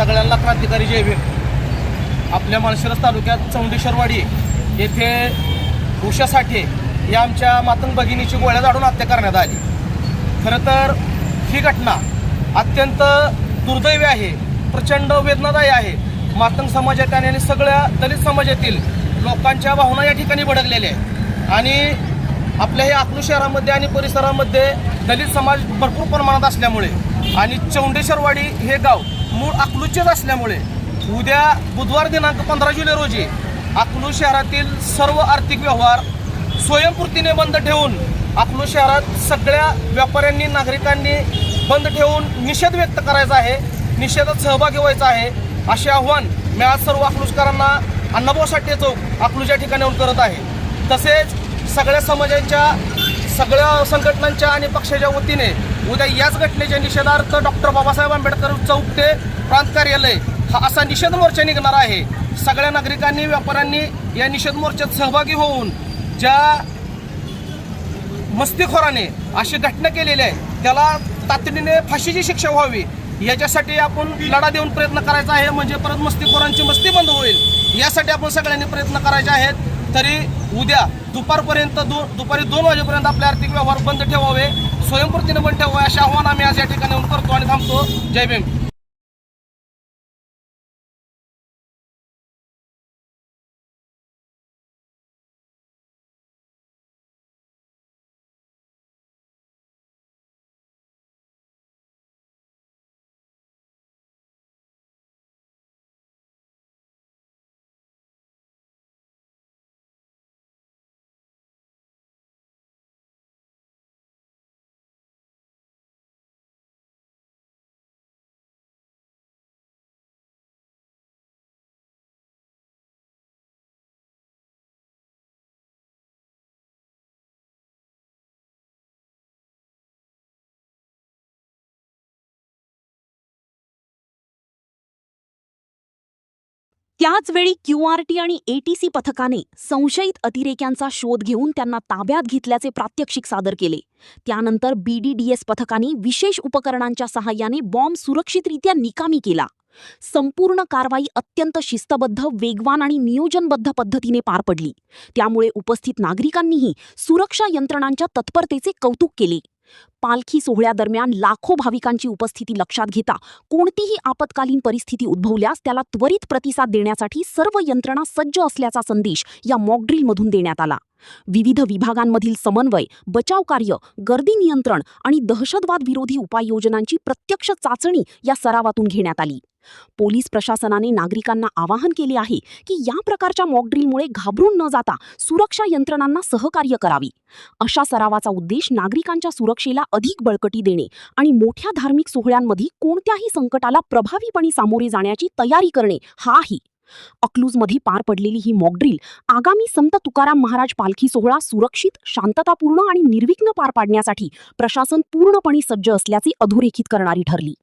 सगळ्यांना क्रांतिकारी जय भीम। आपल्या माळशिरस तालुक्यात चौंडेश्वरवाडी येथे उषा साठे या आमच्या मातंग भगिनीची गोळ्या झाडून हत्या करण्यात आली। खरं तर ही घटना अत्यंत दुर्दैवी आहे, प्रचंड वेदनादायी आहे। मातंग समाजात आणि सगळ्या दलित समाजातील लोकांच्या भावना या ठिकाणी भडकलेल्या आहेत आणि आपल्या हे अकलूज शहरामध्ये आणि परिसरामध्ये दलित समाज भरपूर प्रमाणात असल्यामुळे आणि चौंडेश्वरवाडी हे गाव मूळ अकलूजचेच असल्यामुळे उद्या बुधवार दिनांक 15 जुलै रोजी अकलूज शहरातील सर्व आर्थिक व्यवहार स्वयंपूर्तीने बंद ठेवून अकलूज शहरात सगळ्या व्यापाऱ्यांनी नागरिकांनी बंद ठेवून निषेध व्यक्त करायचा आहे, निषेधात सहभागी व्हायचा आहे असे आव्हान मी आज सर्व अकलूजकरांना अण्णाभाऊ साठे चौक अकलूज या ठिकाणी येऊन करत आहे। तसेच सगळ्या समाजाच्या सगळ्या संघटनांच्या आणि पक्षाच्या वतीने उद्या याच घटनेच्या निषेधार्थ डॉक्टर बाबासाहेब आंबेडकर चौक ते प्रांत कार्यालय हा असा निषेध मोर्चा निघणार आहे। सगळ्या नागरिकांनी व्यापाऱ्यांनी या निषेध मोर्चात सहभागी होऊन ज्या मस्तीखोराने अशी घटना केलेली आहे त्याला तातडीने फाशीची शिक्षा व्हावी याच्यासाठी आपण लढा देऊन प्रयत्न करायचा आहे, म्हणजे परत मस्तीखोरांची मस्ती बंद होईल यासाठी आपण सगळ्यांनी प्रयत्न करायचे आहेत। तरी उद्या दुपारी 2 वाजेपर्यंत आपले आर्थिक व्यवहार बंद ठेवावे, स्वयंपूर्तीने बंद ठेवावे असे आव्हान आम्ही आज या ठिकाणी करतो आणि थांबतो। जय भीम। त्याचवेळी QRT आणि ATC पथकाने संशयित अतिरेक्यांचा शोध घेऊन त्यांना ताब्यात घेतल्याचे प्रात्यक्षिक सादर केले। त्यानंतर BDDS पथकाने विशेष उपकरणांच्या सहाय्याने बॉम्ब सुरक्षितरित्या निकामी केला। संपूर्ण कारवाई अत्यंत शिस्तबद्ध, वेगवान आणि नियोजनबद्ध पद्धतीने पार पडली। त्यामुळे उपस्थित नागरिकांनीही सुरक्षा यंत्रणांच्या तत्परतेचे कौतुक केले। पालखी सोहळ्यादरम्यान लाखो भाविकांची उपस्थिती लक्षात घेता कोणतीही आपत्कालीन परिस्थिती उद्भवल्यास त्याला त्वरित प्रतिसाद देण्यासाठी सर्व यंत्रणा सज्ज असल्याचा संदेश या मॉकड्रिलमधून देण्यात आला। विविध विभागांमधील समन्वय, बचाव कार्य, गर्दी नियंत्रण आणि दहशतवाद विरोधी उपाययोजनांची प्रत्यक्ष चाचणी या सरावातून घेण्यात आली। पोलीस प्रशासनाने नागरिकांना आवाहन केले आहे की या प्रकारच्या मॉकड्रिलमुळे घाबरून न जाता सुरक्षा यंत्रणांना सहकार्य करावे। अशा सरावाचा उद्देश नागरिकांच्या सुरक्षेला अधिक बळकटी देणे आणि मोठ्या धार्मिक सोहळ्यांमध्ये कोणत्याही संकटाला प्रभावीपणे सामोरे जाण्याची तयारी करणे हा आहे। अकलूजमध्ये पार पडलेली ही मॉकड्रिल आगामी संत तुकाराम महाराज पालखी सोहळा सुरक्षित, शांततापूर्ण आणि निर्विघ्न पार पाडण्यासाठी प्रशासन पूर्णपणे सज्ज असल्याचे अधोरेखित करणारी ठरली।